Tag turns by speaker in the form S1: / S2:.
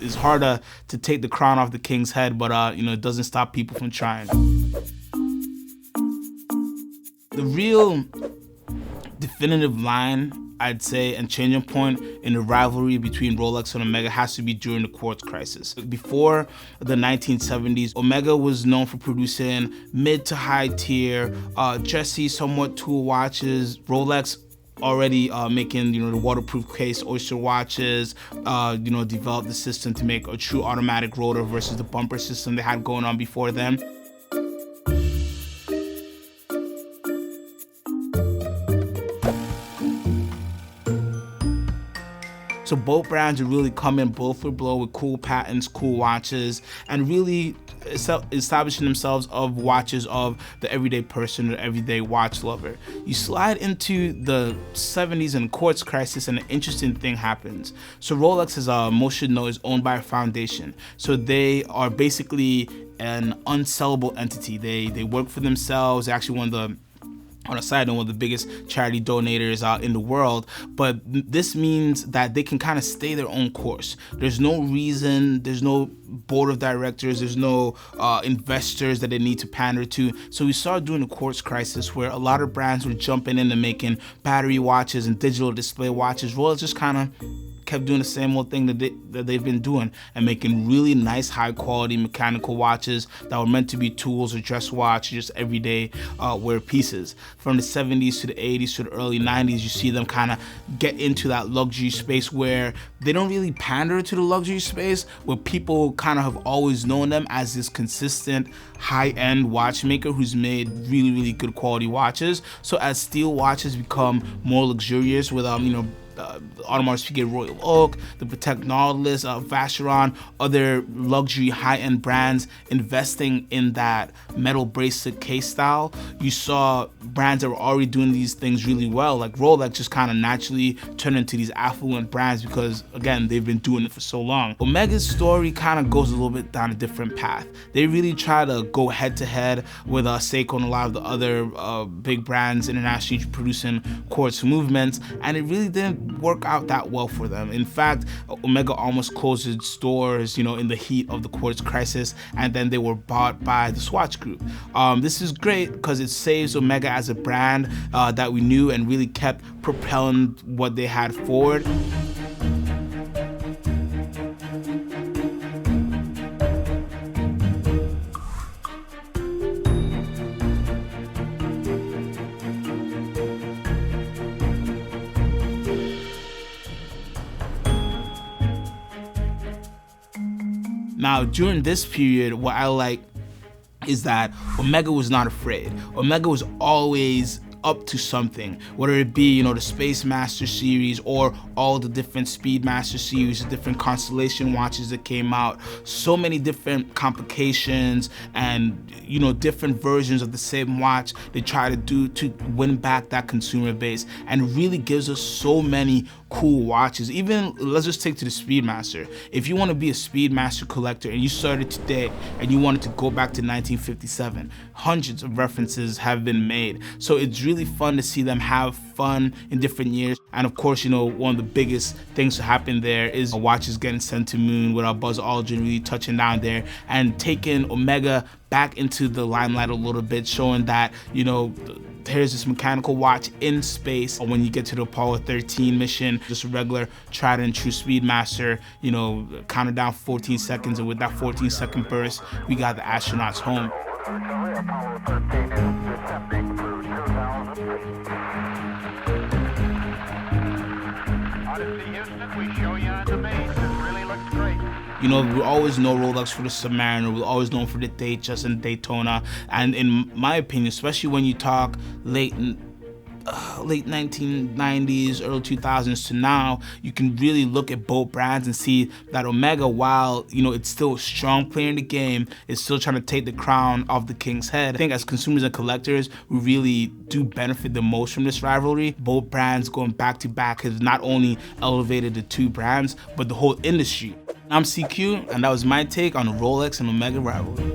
S1: it's harder to take the crown off the king's head, but you know, it doesn't stop people from trying. The real definitive line, I'd say, and changing point in the rivalry between Rolex and Omega has to be during the quartz crisis. Before the 1970s, Omega was known for producing mid to high tier, dressy, somewhat tool watches. Rolex already making, you know, the waterproof case oyster watches, you know, developed the system to make a true automatic rotor versus the bumper system they had going on before them. So both brands are really coming blow for blow with cool patents, cool watches, and really establishing themselves of watches of the everyday person, the everyday watch lover. You slide into the 70s and quartz crisis, and an interesting thing happens. So Rolex, as most should know, is owned by a foundation. So they are basically an unsellable entity. They work for themselves. They're actually on a side note, one of the biggest charity donators in the world, but this means that they can kind of stay their own course. There's no reason, there's no board of directors, there's no investors that they need to pander to. So we saw during the quartz crisis where a lot of brands were jumping into making battery watches and digital display watches. Rolex just kind of kept doing the same old thing that they've been doing, and making really nice, high quality mechanical watches that were meant to be tools or dress watch, just everyday wear pieces. From the 70s to the 80s to the early 90s, you see them kind of get into that luxury space where they don't really pander to the luxury space, where people kind of have always known them as this consistent high-end watchmaker who's made really, really good quality watches. So as steel watches become more luxurious with you know, Audemars Piguet Royal Oak, the Patek Nautilus, Vacheron, other luxury high-end brands investing in that metal bracelet case style. You saw brands that were already doing these things really well, like Rolex, just kind of naturally turned into these affluent brands because, again, they've been doing it for so long. Omega's story kind of goes a little bit down a different path. They really try to go head-to-head with Seiko and a lot of the other big brands internationally producing quartz movements, and it really didn't work out that well for them. In fact, Omega almost closed its doors, you know, in the heat of the quartz crisis, and then they were bought by the Swatch Group. This is great because it saves Omega as a brand that we knew and really kept propelling what they had forward. Now, during this period, what I like is that Omega was not afraid. Omega was always up to something, whether it be, you know, the Speedmaster series or all the different Speedmaster series, the different Constellation watches that came out, so many different complications and, you know, different versions of the same watch they try to do to win back that consumer base, and really gives us so many cool watches. Even, let's just take to the Speedmaster. If you want to be a Speedmaster collector and you started today and you wanted to go back to 1957, hundreds of references have been made. So it's really fun to see them have fun in different years. And of course, you know, one of the biggest things to happen there is watches getting sent to moon with our Buzz Aldrin really touching down there and taking Omega back into the limelight a little bit, showing that, you know, here's this mechanical watch in space. When you get to the Apollo 13 mission, just a regular tried and true Speedmaster, you know, counted down 14 seconds, and with that 14-second burst, we got the astronauts home.
S2: Apollo 13 is descending through 2000. Odyssey Houston, we show you on the base. It really looks great.
S1: You know, we always know Rolex for the Submariner, we're always known for the Datejust and Daytona, and in my opinion, especially when you talk late 1990s, early 2000s to now, you can really look at both brands and see that Omega, while, you know, it's still a strong player in the game, is still trying to take the crown off the king's head. I think as consumers and collectors, we really do benefit the most from this rivalry. Both brands going back to back has not only elevated the two brands, but the whole industry. I'm CQ, and that was my take on the Rolex and Omega rivalry.